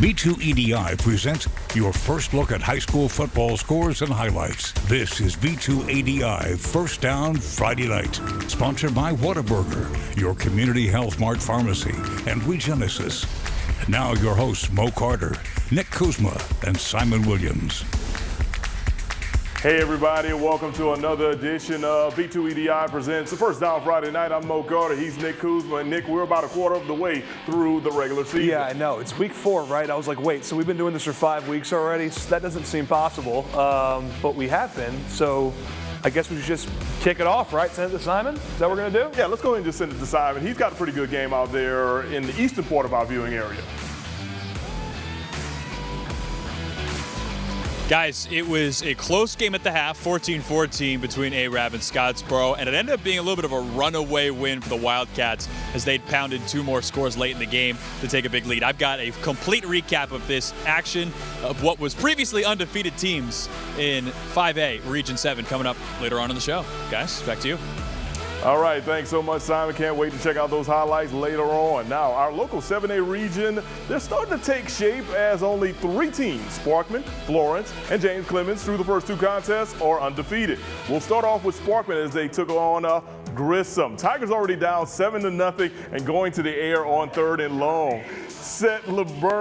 B2EDI presents your first look at high school football scores and highlights. This is B2EDI First Down Friday Night, sponsored by Whataburger, your community health mart pharmacy, and Regenesis. Now your hosts Mo Carter, Nick Kuzma, and Simon Williams. Hey everybody, and welcome to another edition of B2EDI Presents the First Down Friday Night. I'm Mo Carter, he's Nick Kuzma, and Nick, we're about a quarter of the way through the regular season. Yeah, I know. It's week 4, right? I was like, wait, so we've been doing this for 5 weeks already? So that doesn't seem possible, but we have been. So I guess we should just kick it off, right? Send it to Simon? Is that what we're going to do? Yeah, let's go ahead and just send it to Simon. He's got a pretty good game out there in the eastern part of our viewing area. Guys, it was a close game at the half, 14-14 between Arab and Scottsboro, and it ended up being a little bit of a runaway win for the Wildcats as they'd pounded 2 more scores late in the game to take a big lead. I've got a complete recap of this action of what was previously undefeated teams in 5A, Region 7, coming up later on in the show. Guys, back to you. All right, thanks so much, Simon. Can't wait to check out those highlights later on. Now, our local 7A region, they're starting to take shape as only 3 teams, Sparkman, Florence, and James Clemens, through the first 2 contests, are undefeated. We'll start off with Sparkman as they took on Grissom. Tigers already down 7-0 and going to the air on 3rd and long. Seth Lieburn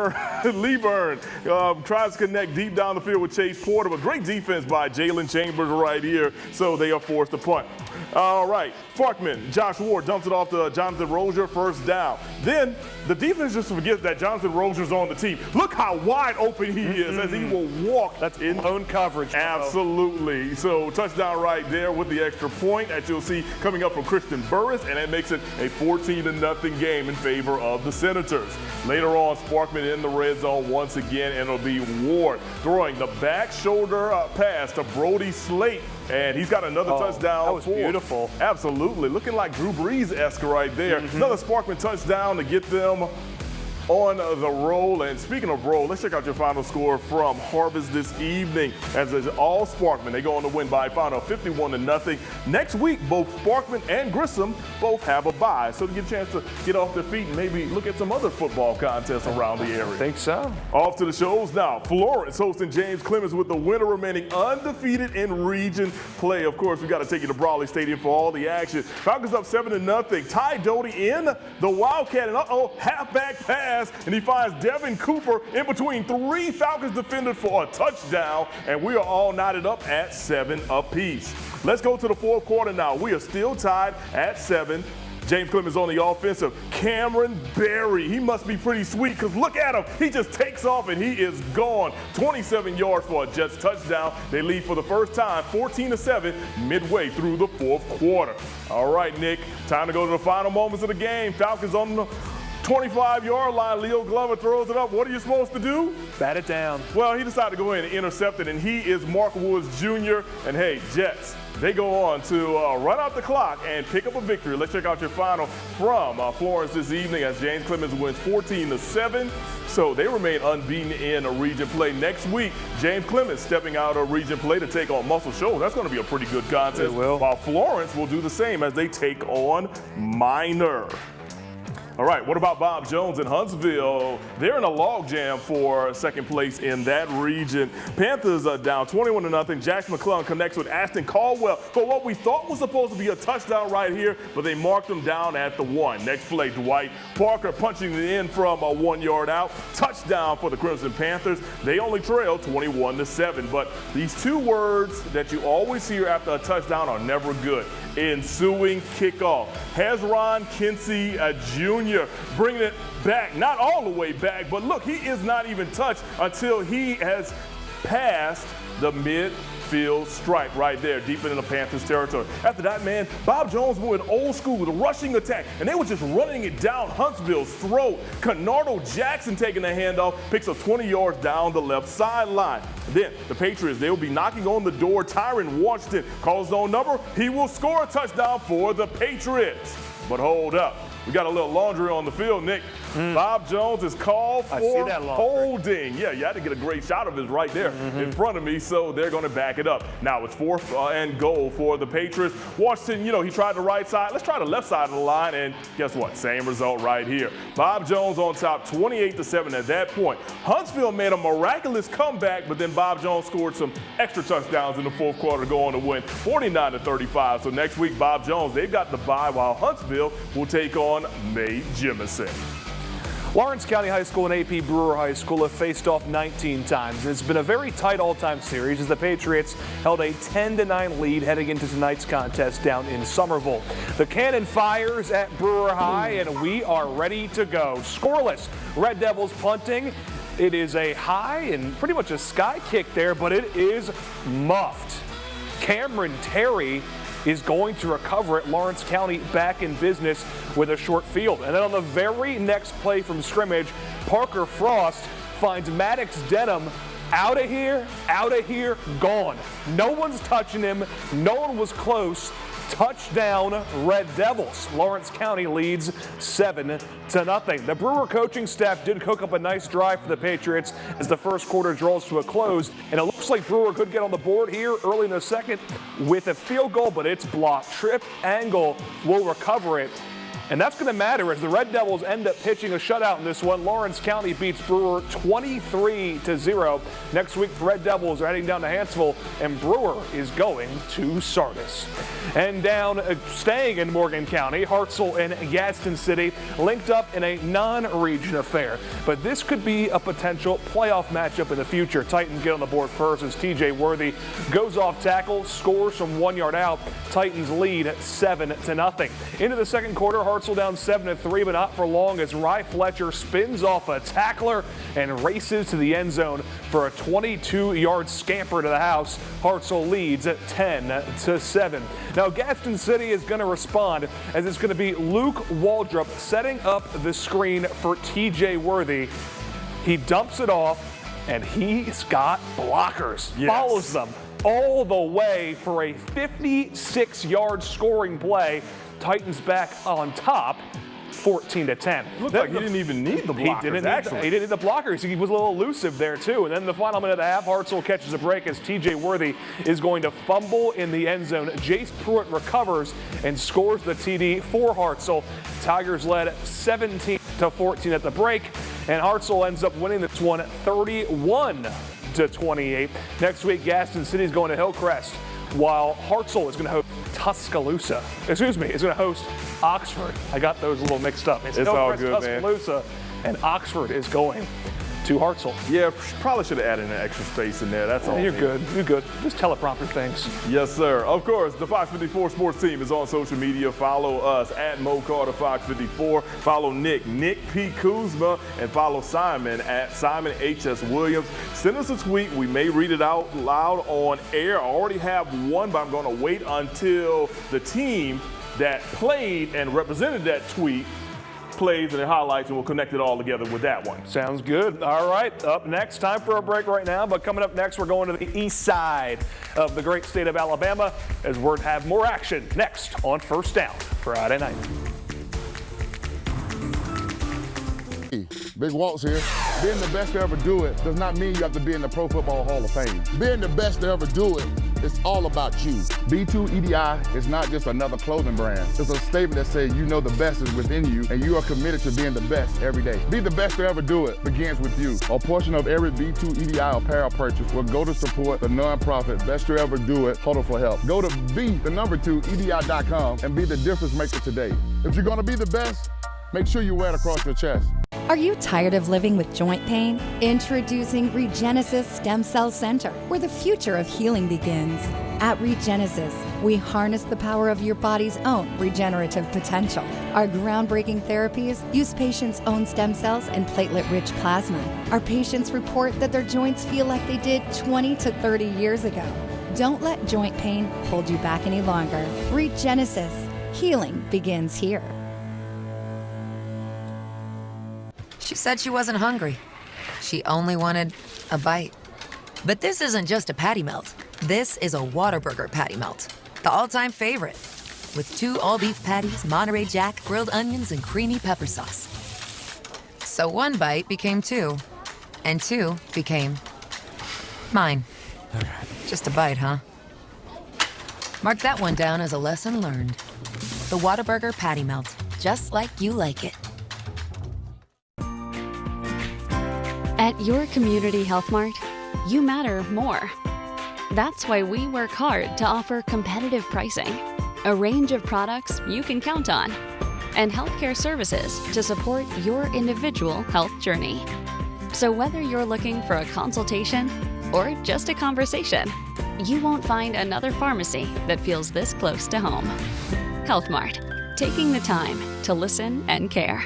tries to connect deep down the field with Chase Porter, but great defense by Jalen Chambers right here, so they are forced to punt. All right, Sparkman, Josh Ward dumps it off to Jonathan Rozier, first down. Then the defense just forgets that Jonathan Rozier's on the team. Look how wide open he is as he will walk. That's in own coverage. Absolutely. So touchdown right there with the extra point that you'll see coming up from Christian Burris, and that makes it a 14-0 game in favor of the Senators. Later on, Sparkman in the red zone once again, and it'll be Ward throwing the back shoulder pass to Brody Slate. And he's got another touchdown. That was beautiful. Absolutely. Looking like Drew Brees-esque right there. Another Sparkman touchdown to get them on the roll. And speaking of roll, let's check out your final score from Harvest this evening. As it's all Sparkman, they go on to win by a final 51-0. Next week, both Sparkman and Grissom both have a bye, so to get a chance to get off their feet and maybe look at some other football contests around the area. I think so. Off to the shows now. Florence hosting James Clemens with the winner remaining undefeated in region play. Of course, we got to take you to Brawley Stadium for all the action. Falcons up 7-0. Ty Doty in the Wildcat, and halfback pass. And he finds Devin Cooper in between 3 Falcons defenders for a touchdown, and we are all knotted up at 7 apiece. Let's go to the 4th quarter now. We are still tied at 7. James Clemens on the offensive. Cameron Berry, he must be pretty sweet because look at him. He just takes off and he is gone. 27 yards for a Jets touchdown. They lead for the first time, 14-7, midway through the 4th quarter. All right, Nick, time to go to the final moments of the game. Falcons on the 25-yard line. Leo Glover throws it up. What are you supposed to do? Bat it down. Well, he decided to go in and intercept it, and he is Mark Woods Jr. And hey, Jets, they go on to run out the clock and pick up a victory. Let's check out your final from Florence this evening as James Clemens wins 14-7. So they remain unbeaten in a region play. Next week, James Clemens stepping out of region play to take on Muscle Shoals. That's going to be a pretty good contest. It will. While Florence will do the same as they take on Minor. All right, what about Bob Jones in Huntsville? They're in a logjam for 2nd place in that region. Panthers are down 21-0. Jackson McClellan connects with Ashton Caldwell for what we thought was supposed to be a touchdown right here, but they marked him down at the 1. Next play, Dwight Parker punching it in from a 1-yard out. Touchdown for the Crimson Panthers. They only trail 21-7, but these 2 words that you always hear after a touchdown are never good. Ensuing kickoff. Hezron Kinsey Jr. bringing it back, not all the way back, but look, he is not even touched until he has passed the midfield stripe right there, deep in the Panthers territory. After that, man, Bob Jones went old school with a rushing attack, and they were just running it down Huntsville's throat. Canardo Jackson taking the handoff, picks up 20 yards down the left sideline. Then the Patriots, they will be knocking on the door. Tyron Washington calls his own number. He will score a touchdown for the Patriots. But hold up. We got a little laundry on the field, Nick. Bob Jones is called I see for that long holding. Yeah, you had to get a great shot of it right there in front of me, so they're going to back it up. Now it's 4th and goal for the Patriots. Washington, he tried the right side. Let's try the left side of the line, and guess what? Same result right here. Bob Jones on top, 28-7 at that point. Huntsville made a miraculous comeback, but then Bob Jones scored some extra touchdowns in the 4th quarter to go on to win 49-35. So next week, Bob Jones, they've got the bye, while Huntsville will take on May Jemison. Lawrence County High School and AP Brewer High School have faced off 19 times. It's been a very tight all-time series as the Patriots held a 10-9 lead heading into tonight's contest down in Somerville. The cannon fires at Brewer High, and we are ready to go. Scoreless. Red Devils punting. It is a high and pretty much a sky kick there, but it is muffed. Cameron Terry is going to recover it. Lawrence County back in business with a short field. And then on the very next play from scrimmage, Parker Frost finds Maddox Denham out of here, gone. No one's touching him. No one was close. Touchdown, Red Devils. Lawrence County leads 7-0. The Brewer coaching staff did cook up a nice drive for the Patriots as the first quarter draws to a close, and it looks like Brewer could get on the board here early in the second with a field goal, but it's blocked. Trip Angle will recover it. And that's going to matter as the Red Devils end up pitching a shutout in this one. Lawrence County beats Brewer 23-0. Next week, the Red Devils are heading down to Huntsville, and Brewer is going to Sardis. And down, staying in Morgan County, Hartselle and Gadsden City linked up in a non-region affair. But this could be a potential playoff matchup in the future. Titans get on the board first as TJ Worthy goes off tackle, scores from 1 yard out. Titans lead 7-0. Into the second quarter, Hartselle down 7-3, but not for long as Rye Fletcher spins off a tackler and races to the end zone for a 22-yard scamper to the house. Hartselle leads at 10-7. Now Gadsden City is going to respond as it's going to be Luke Waldrop setting up the screen for TJ Worthy. He dumps it off and he's got blockers. Yes. Follows them all the way for a 56-yard scoring play. Titans back on top, 14-10. Looked like he didn't even need the blockers, he didn't need the blockers. He was a little elusive there, too. And then the final minute of the half, Hartselle catches a break as TJ Worthy is going to fumble in the end zone. Jace Pruitt recovers and scores the TD for Hartselle. Tigers led 17-14 at the break, and Hartselle ends up winning this one 31-28. Next week, Gadsden City is going to Hillcrest, while Hartselle is going to host Tuscaloosa. Is going to host Oxford. I got those a little mixed up. It's all good, Tuscaloosa, and Oxford is going to Hartselle. Yeah, probably should have added an extra space in there. That's all. You're good. You're good. Just teleprompter things. Yes, sir. Of course, the Fox 54 sports team is on social media. Follow us at Mo Carter Fox 54. Follow Nick P. Kuzma, and follow Simon at Simon H.S. Williams. Send us a tweet. We may read it out loud on air. I already have one, but I'm going to wait until the team that played and represented that tweet plays and their highlights, and we'll connect it all together with that one. Sounds good. All right, up next, time for a break right now, but coming up next, we're going to the east side of the great state of Alabama as we're to have more action next on First Down Friday night. Big Waltz here. Being the best to ever do it does not mean you have to be in the Pro Football Hall of Fame. Being the best to ever do it, it's all about you. B2EDI is not just another clothing brand. It's a statement that says you know the best is within you and you are committed to being the best every day. Be the best to ever do it begins with you. A portion of every B2EDI apparel purchase will go to support the nonprofit Best to Ever Do It Huddle for Help. Go to B2EDI.com and be the difference maker today. If you're gonna be the best, make sure you wear it across your chest. Are you tired of living with joint pain? Introducing Regenesis Stem Cell Center, where the future of healing begins. At Regenesis, we harness the power of your body's own regenerative potential. Our groundbreaking therapies use patients' own stem cells and platelet-rich plasma. Our patients report that their joints feel like they did 20 to 30 years ago. Don't let joint pain hold you back any longer. Regenesis. Healing begins here. She said she wasn't hungry. She only wanted a bite. But this isn't just a patty melt. This is a Whataburger patty melt, the all-time favorite. With 2 all-beef patties, Monterey Jack, grilled onions, and creamy pepper sauce. So 1 bite became 2, and 2 became mine. Just a bite, huh? Mark that one down as a lesson learned. The Whataburger Patty Melt, just like you like it. At your community Health Mart, you matter more. That's why we work hard to offer competitive pricing, a range of products you can count on, and healthcare services to support your individual health journey. So whether you're looking for a consultation or just a conversation, you won't find another pharmacy that feels this close to home. Health Mart, taking the time to listen and care.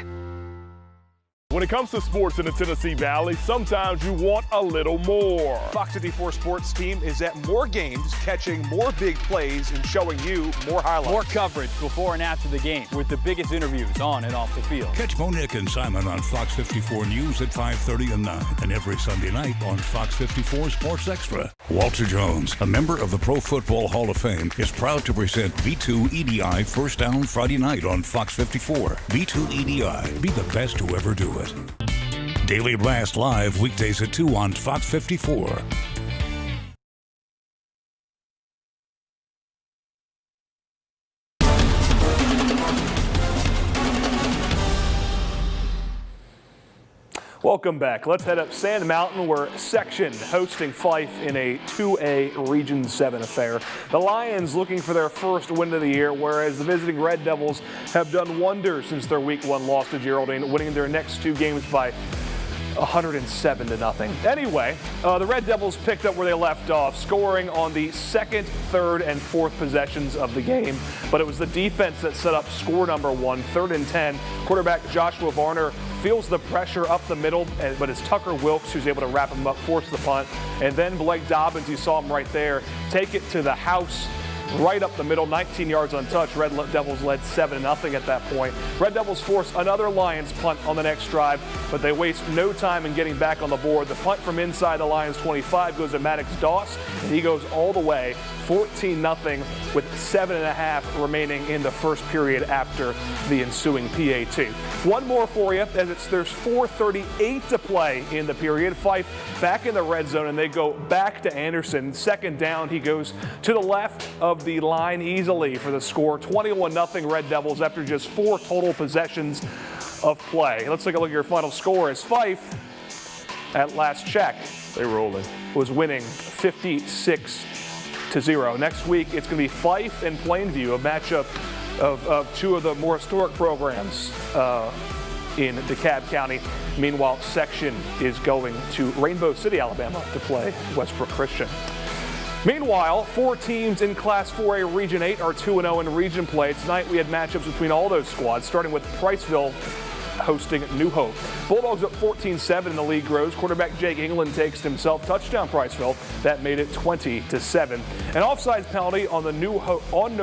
When it comes to sports in the Tennessee Valley, sometimes you want a little more. Fox 54 Sports team is at more games, catching more big plays and showing you more highlights. More coverage before and after the game with the biggest interviews on and off the field. Catch Monique and Simon on Fox 54 News at 5:30 and 9, and every Sunday night on Fox 54 Sports Extra. Walter Jones, a member of the Pro Football Hall of Fame, is proud to present B2EDI First Down Friday night on Fox 54. B2EDI, be the best to ever do it. Daily Blast Live weekdays at 2 on Fox 54. Welcome back. Let's head up Sand Mountain, where Section hosting Fyffe in a 2A Region 7 affair. The Lions looking for their first win of the year, whereas the visiting Red Devils have done wonders since their Week 1 loss to Geraldine, winning their next 2 games by 107-0. Anyway, the Red Devils picked up where they left off, scoring on the 2nd, 3rd, and 4th possessions of the game. But it was the defense that set up score number 1, 3rd and 10. Quarterback Joshua Varner feels the pressure up the middle, but it's Tucker Wilkes who's able to wrap him up, force the punt. And then Blake Dobbins, you saw him right there, take it to the house. Right up the middle, 19 yards untouched. Red Devils led 7-0 at that point. Red Devils force another Lions punt on the next drive, but they waste no time in getting back on the board. The punt from inside the Lions 25 goes to Maddox Doss, and he goes all the way, 14-0, with 7.5 remaining in the first period after the ensuing PAT. One more for you, as there's 4:38 to play in the period. Fyffe back in the red zone, and they go back to Anderson. 2nd down, he goes to the left of the line easily for the score. 21-0 Red Devils after just 4 total possessions of play. Let's take a look at your final score as Fyffe, at last check, They rolling. was winning 56-0. Next week, it's going to be Fyffe and Plainview, a matchup of 2 of the more historic programs in DeKalb County. Meanwhile, Section is going to Rainbow City, Alabama to play Westbrook Christian. Meanwhile, 4 teams in Class 4A Region 8 are 2-0 in region play. Tonight we had matchups between all those squads, starting with Priceville hosting New Hope. Bulldogs up 14-7 in the league grows. Quarterback Jake England takes himself touchdown Priceville. That made it 20-7. An offsides penalty on the New Hope on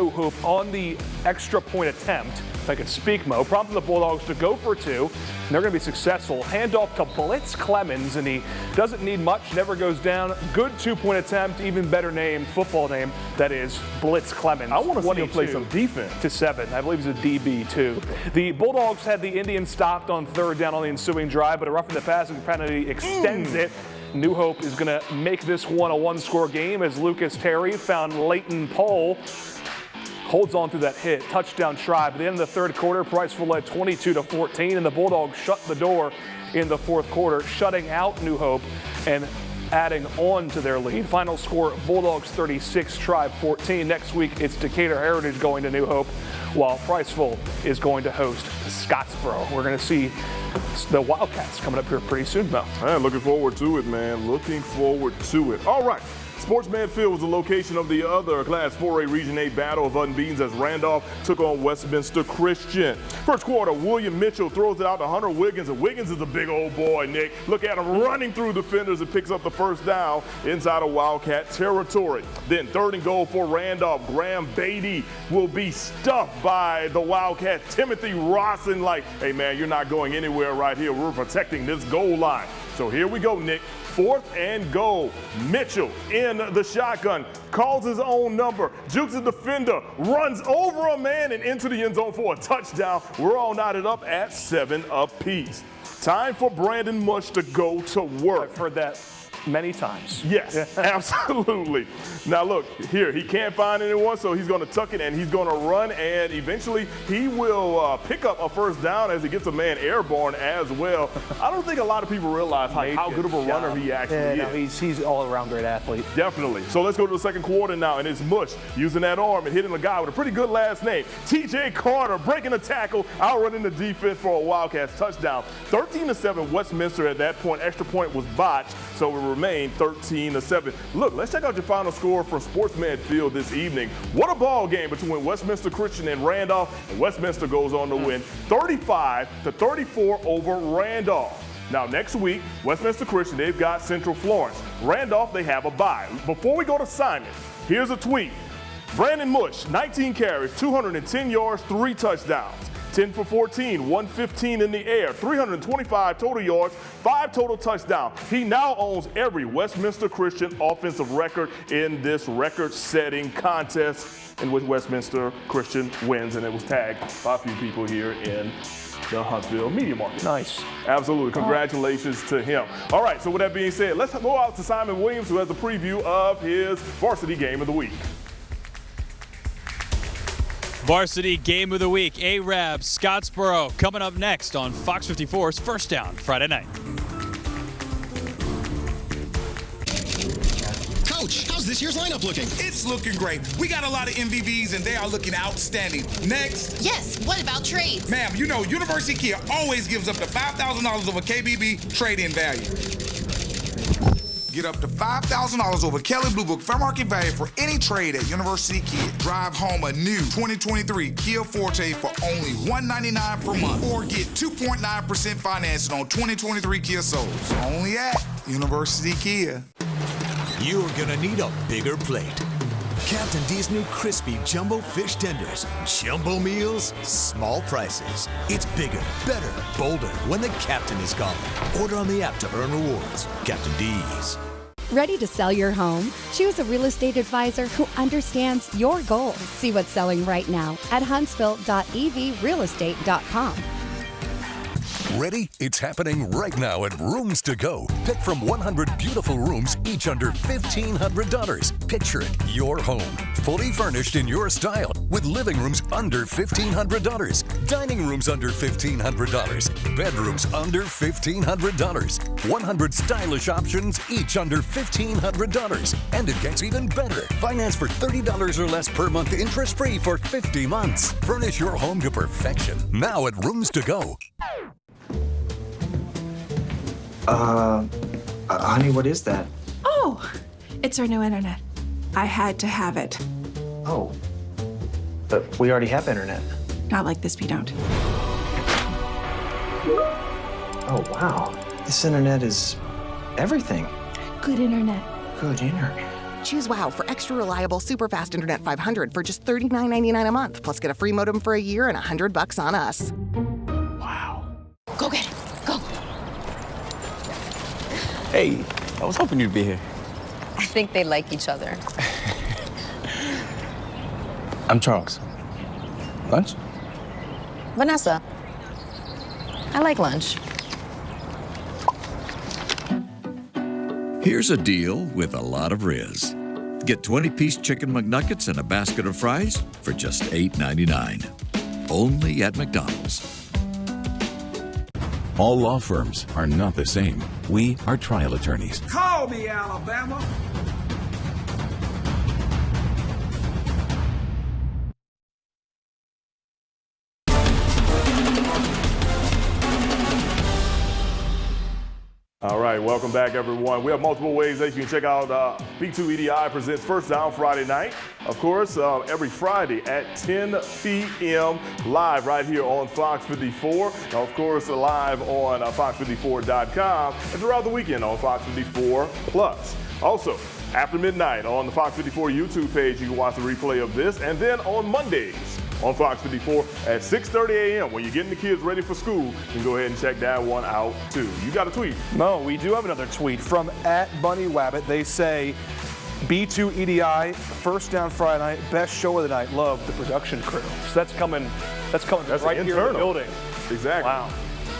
the extra point attempt, if I could speak, Mo, prompted the Bulldogs to go for 2. And they're going to be successful. Handoff to Blitz Clemens, and he doesn't need much, never goes down. Good 2-point attempt, even better name, football name, that is Blitz Clemens. I want to see him play some defense. To 7. I believe he's a DB too. The Bulldogs had the Indians stopped on 3rd down on the ensuing drive, but a roughing the passing penalty extends it. New Hope is going to make this one a 1-score game as Lucas Terry found Leighton Pohl. Holds on to that hit. Touchdown try. By the end of the 3rd quarter, Priceville led 22-14, and the Bulldogs shut the door in the 4th quarter, shutting out New Hope and adding on to their lead. Final score, Bulldogs 36, Tribe 14. Next week, it's Decatur Heritage going to New Hope, while Priceville is going to host Scottsboro. We're going to see the Wildcats coming up here pretty soon, Mo. Looking forward to it, man. Looking forward to it. All right. Sportsman Field was the location of the other Class 4A Region 8 battle of unbeatens as Randolph took on Westminster Christian. First quarter, William Mitchell throws it out to Hunter Wiggins, and Wiggins is a big old boy, Nick. Look at him running through defenders and picks up the first down inside of Wildcat territory. Then 3rd and goal for Randolph. Graham Beatty will be stuffed by the Wildcat. Timothy Rawson like, hey man, you're not going anywhere right here. We're protecting this goal line. So here we go, Nick. 4th and goal. Mitchell in the shotgun, calls his own number, jukes a defender, runs over a man and into the end zone for a touchdown. We're all knotted up at 7 apiece. Time for Brandon Mush to go to work. I've heard that many times. Yes, absolutely. Now look, here, he can't find anyone, so he's going to tuck it and he's going to run, and eventually he will pick up a first down as he gets a man airborne as well. I don't think a lot of people realize how good of a runner he actually is. No, he's all-around great athlete. Definitely. So let's go to the second quarter now, and it's Mush using that arm and hitting a guy with a pretty good last name. TJ Carter breaking a tackle, outrunning the defense for a Wildcats touchdown. 13-7 Westminster at that point. Extra point was botched, so it remained 13-7. Look, let's check out your final score from Sportsman Field this evening. What a ball game between Westminster Christian and Randolph, and Westminster goes on to win 35-34 over Randolph. Now, next week, Westminster Christian, they've got Central Florence. Randolph, they have a bye. Before we go to Simon, here's a tweet. Brandon Mush, 19 carries, 210 yards, 3 touchdowns. 10 for 14, 115 in the air, 325 total yards, 5 total touchdowns. He now owns every Westminster Christian offensive record in this record-setting contest in which Westminster Christian wins, and it was tagged by a few people here in the Huntsville media market. Nice. Absolutely. Congratulations to him. All right, so with that being said, let's go out to Simon Williams, who has a preview of his varsity game of the week. Varsity Game of the Week, Arab Scottsboro, coming up next on Fox 54's First Down Friday night. Coach, how's this year's lineup looking? It's looking great. We got a lot of MVBs and they are looking outstanding. Next. Yes, what about trades? Ma'am, you know University Kia always gives up to $5,000 over KBB trade-in value. Get up to $5,000 over Kelly Blue Book fair market value for any trade at University Kia. Drive home a new 2023 Kia Forte for only $199 per month, or get 2.9% financing on 2023 Kia Souls. Only at University Kia. You're gonna need a bigger plate. Captain D's new crispy jumbo fish tenders. Jumbo meals, small prices. It's bigger, better, bolder when the captain is calling. Order on the app to earn rewards. Captain D's. Ready to sell your home? Choose a real estate advisor who understands your goals. See what's selling right now at huntsville.evrealestate.com. Ready? It's happening right now at Rooms to Go. Pick from 100 beautiful rooms, each under $1,500. Picture it, your home, fully furnished in your style, with living rooms under $1,500, dining rooms under $1,500, bedrooms under $1,500, 100 stylish options, each under $1,500. And it gets even better. Finance for $30 or less per month, interest-free for 50 months. Furnish your home to perfection, now at Rooms to Go. Honey, what is that? Oh, it's our new internet. I had to have it. Oh, but we already have internet. Not like this, we don't. Oh, wow. This internet is everything. Good internet. Good internet. Choose WOW for extra reliable, super fast internet 500 for just $39.99 a month. Plus, get a free modem for a year and $100 on us. Wow. Go get it. Go. Hey, I was hoping you'd be here. I think they like each other. I'm Charles. Lunch? Vanessa. I like lunch. Here's a deal with a lot of Riz. Get 20-piece chicken McNuggets and a basket of fries for just $8.99. Only at McDonald's. All law firms are not the same. We are trial attorneys. Call me, Alabama. All right, welcome back, everyone. We have multiple ways that you can check out B2EDI presents First Down Friday night. Of course, every Friday at 10 p.m. live right here on Fox 54. And of course, live on fox54.com and throughout the weekend on Fox 54 Plus. Also, after midnight on the Fox 54 YouTube page, you can watch the replay of this. And then on Mondays on Fox 54 at 6:30 a.m. when you're getting the kids ready for school, you can go ahead and check that one out too. You got a tweet? No, we do have another tweet from @BunnyWabbit. They say, B2EDI, First Down Friday night, best show of the night. Love the production crew. So that's coming right here in the building. Exactly. Wow.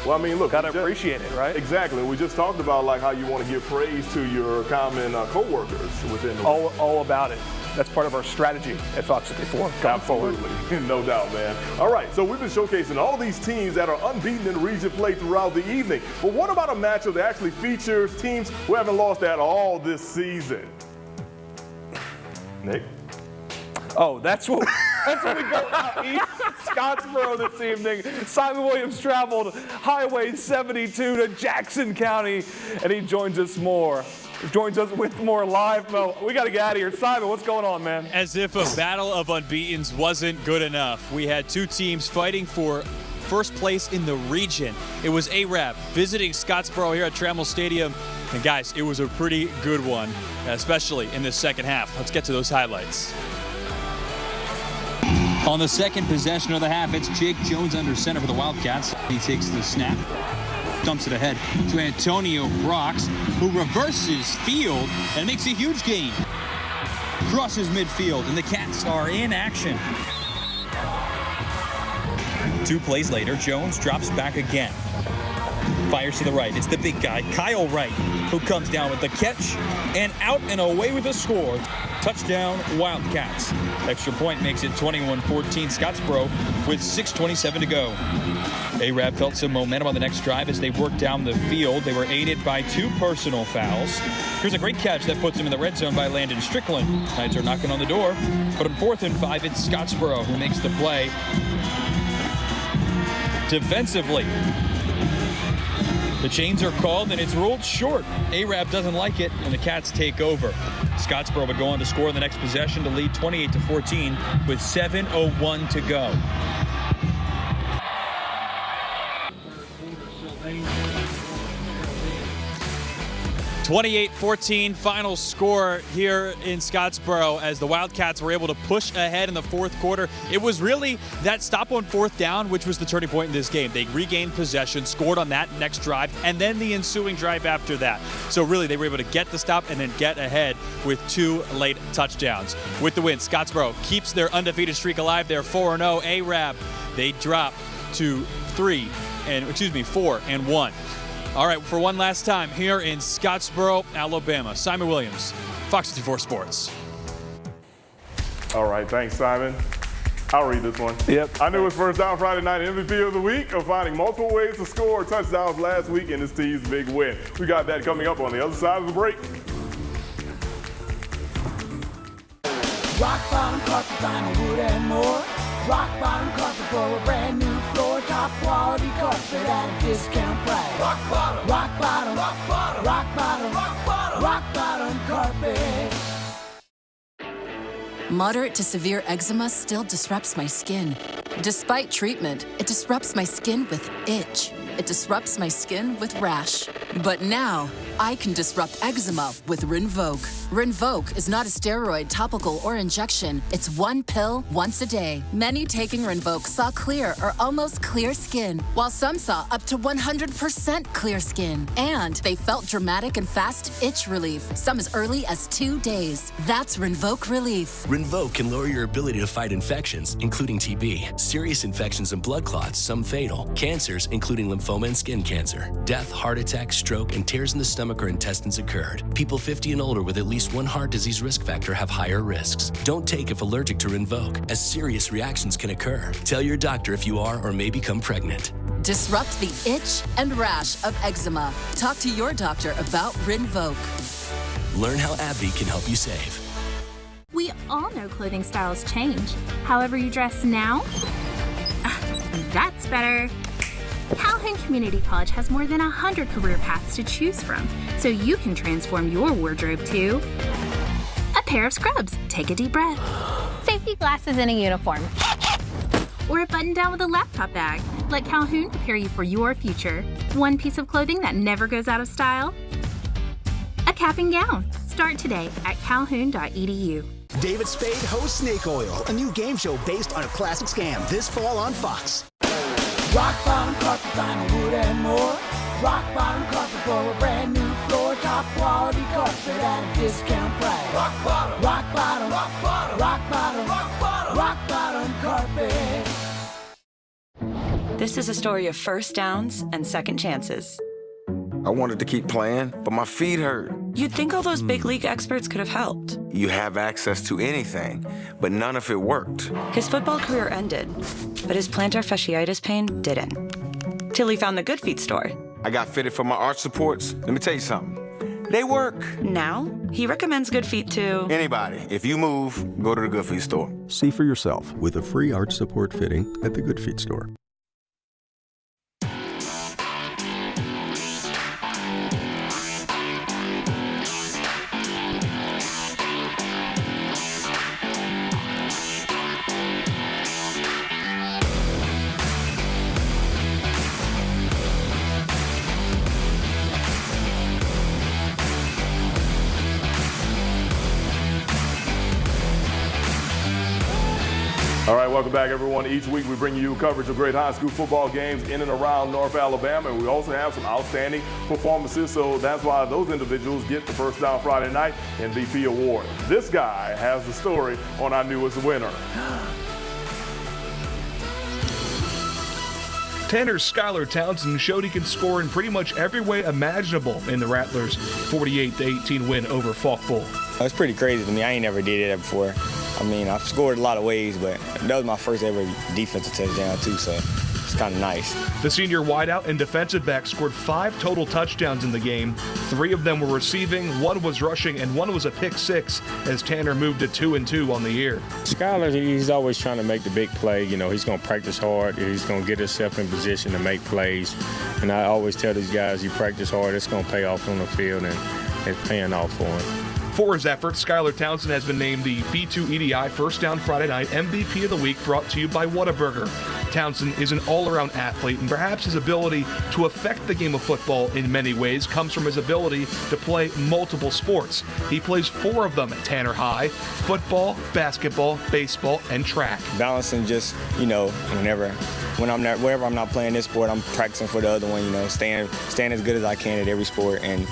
Well, I mean, look. Gotta appreciate it, right? Exactly. We just talked about like how you want to give praise to your common co-workers within the all about it. That's part of our strategy at Fox 54. Absolutely. No doubt, man. All right, so we've been showcasing all these teams that are unbeaten in region play throughout the evening. But what about a matchup that actually features teams who haven't lost at all this season? Nick? Oh, that's what we go out east Scottsboro this evening. Simon Williams traveled Highway 72 to Jackson County, and he joins us with more live. Mo, we got to get out of here. Simon, what's going on, man? As if a battle of unbeatens wasn't good enough. We had two teams fighting for first place in the region. It was ARAB visiting Scottsboro here at Trammell Stadium. And guys, it was a pretty good one, especially in the second half. Let's get to those highlights. On the second possession of the half, it's Jake Jones under center for the Wildcats. He takes the snap, dumps it ahead to Antonio Brox, who reverses field and makes a huge gain. Crosses midfield, and the Cats are in action. 2 plays later, Jones drops back again. Fires to the right. It's the big guy, Kyle Wright, who comes down with the catch and out and away with a score. Touchdown, Wildcats. Extra point makes it 21-14 Scottsboro with 6:27 to go. ARAB felt some momentum on the next drive as they worked down the field. They were aided by 2 personal fouls. Here's a great catch that puts them in the red zone by Landon Strickland. Knights are knocking on the door, but on 4th and 5, it's Scottsboro who makes the play. Defensively, the chains are called and it's ruled short. ARAB doesn't like it and the Cats take over. Scottsboro would go on to score in the next possession to lead 28-14 with 7:01 to go. (28-14) final score here in Scottsboro as the Wildcats were able to push ahead in the fourth quarter. It was really that stop on 4th down which was the turning point in this game. They regained possession, scored on that next drive, and then the ensuing drive after that. So really they were able to get the stop and then get ahead with 2 late touchdowns. With the win, Scottsboro keeps their undefeated streak alive. They're 4-0. ARAB, they drop to 4-1. All right, for one last time here in Scottsboro, Alabama. Simon Williams, Fox 54 Sports. All right, thanks, Simon. I'll read this one. Yep. I knew his first down Friday night MVP of the week of finding multiple ways to score touchdowns last week in his team's big win. We got that coming up on the other side of the break. Rock bottom carpet, vinyl, wood and more. Rock bottom carpet for a brand new floor. Top quality carpet at a discount price. Rock bottom, rock bottom, rock bottom, rock bottom, rock bottom, rock bottom carpet. Moderate to severe eczema still disrupts my skin. Despite treatment, it disrupts my skin with itch. It disrupts my skin with rash. But now, I can disrupt eczema with Rinvoq. Rinvoq is not a steroid, topical, or injection. It's 1 pill once a day. Many taking Rinvoq saw clear or almost clear skin, while some saw up to 100% clear skin. And they felt dramatic and fast itch relief, some as early as 2 days. That's Rinvoq Relief. Rinvoq can lower your ability to fight infections, including TB, serious infections and blood clots, some fatal, cancers, including lymphoma and skin cancer, death, heart attack, stroke, and tears in the stomach or intestines occurred. People 50 and older with at least one heart disease risk factor have higher risks. Don't take if allergic to Rinvoq, as serious reactions can occur. Tell your doctor if you are or may become pregnant. Disrupt the itch and rash of eczema. Talk to your doctor about Rinvoq. Learn how AbbVie can help you save. We all know clothing styles change. However you dress now, that's better. Calhoun Community College has more than 100 career paths to choose from, so you can transform your wardrobe to a pair of scrubs. Take a deep breath. Safety glasses and a uniform. Or a button down with a laptop bag. Let Calhoun prepare you for your future. One piece of clothing that never goes out of style. A cap and gown. Start today at calhoun.edu. David Spade hosts Snake Oil, a new game show based on a classic scam this fall on Fox. Rock bottom carpet, vinyl, wood and more. Rock bottom carpet for a brand new floor. Top quality carpet at a discount price. Rock bottom, rock bottom, rock bottom, rock bottom, rock bottom, rock bottom carpet. This is a story of first downs and second chances. I wanted to keep playing, but my feet hurt. You'd think all those big league experts could have helped. You have access to anything, but none of it worked. His football career ended, but his plantar fasciitis pain didn't. Till he found the Good Feet store. I got fitted for my arch supports. Let me tell you something. They work. Now, he recommends Good Feet to anybody. If you move, go to the Good Feet store. See for yourself with a free arch support fitting at the Good Feet store. All right, welcome back, everyone. Each week we bring you coverage of great high school football games in and around North Alabama, and we also have some outstanding performances, so that's why those individuals get the First Down Friday Night MVP award. This guy has the story on our newest winner. Tanner's Skylar Townsend showed he can score in pretty much every way imaginable in the Rattlers' 48-18 win over Fyffe. It's pretty crazy to me. I ain't never did that before. I mean, I've scored a lot of ways, but that was my first ever defensive touchdown too, so it's kind of nice. The senior wideout and defensive back scored 5 total touchdowns in the game. 3 of them were receiving, 1 was rushing, and 1 was a pick six as Tanner moved to 2-2 on the year. Skylar, he's always trying to make the big play. You know, he's going to practice hard. He's going to get himself in position to make plays. And I always tell these guys, you practice hard, it's going to pay off on the field, and it's paying off for him. For his efforts, Skylar Townsend has been named the B2EDi First Down Friday Night MVP of the Week, brought to you by Whataburger. Townsend is an all-around athlete, and perhaps his ability to affect the game of football in many ways comes from his ability to play multiple sports. He plays 4 of them at Tanner High: football, basketball, baseball, and track. Balancing just, you know, whenever I'm not playing this sport, I'm practicing for the other one, you know, staying as good as I can at every sport, and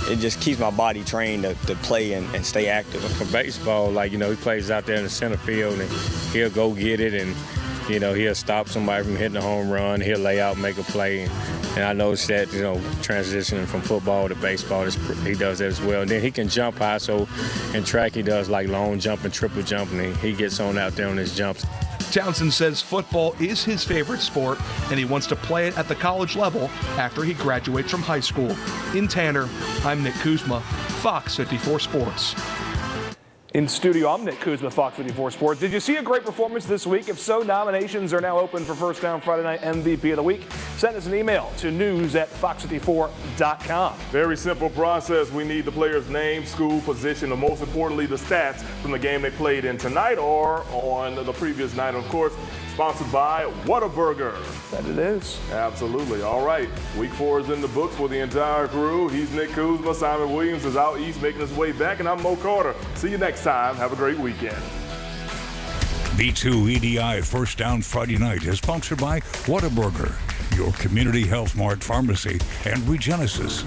it just keeps my body trained to play and stay active. For baseball, like, you know, he plays out there in the center field, and he'll go get it, and, you know, he'll stop somebody from hitting a home run. He'll lay out, make a play. And I noticed that, you know, transitioning from football to baseball, he does that as well. And then he can jump high, so in track he does like long jump and triple jump, and he gets on out there on his jumps. Townsend says football is his favorite sport, and he wants to play it at the college level after he graduates from high school. In Tanner, I'm Nick Kuzma, Fox 54 Sports. In studio, I'm Nick Kuzma, Fox 54 Sports. Did you see a great performance this week? If so, nominations are now open for First Down Friday Night MVP of the Week. Send us an email to news@fox54.com. Very simple process. We need the player's name, school, position, and most importantly, the stats from the game they played in tonight or on the previous night. Of course, sponsored by Whataburger. That it is. Absolutely. All right. Week 4 is in the books for the entire crew. He's Nick Kuzma. Simon Williams is out east making his way back, and I'm Mo Carter. See you next time. Have a great weekend. B2EDi First Down Friday Night is sponsored by Whataburger, your community health mart pharmacy, and Regenesis.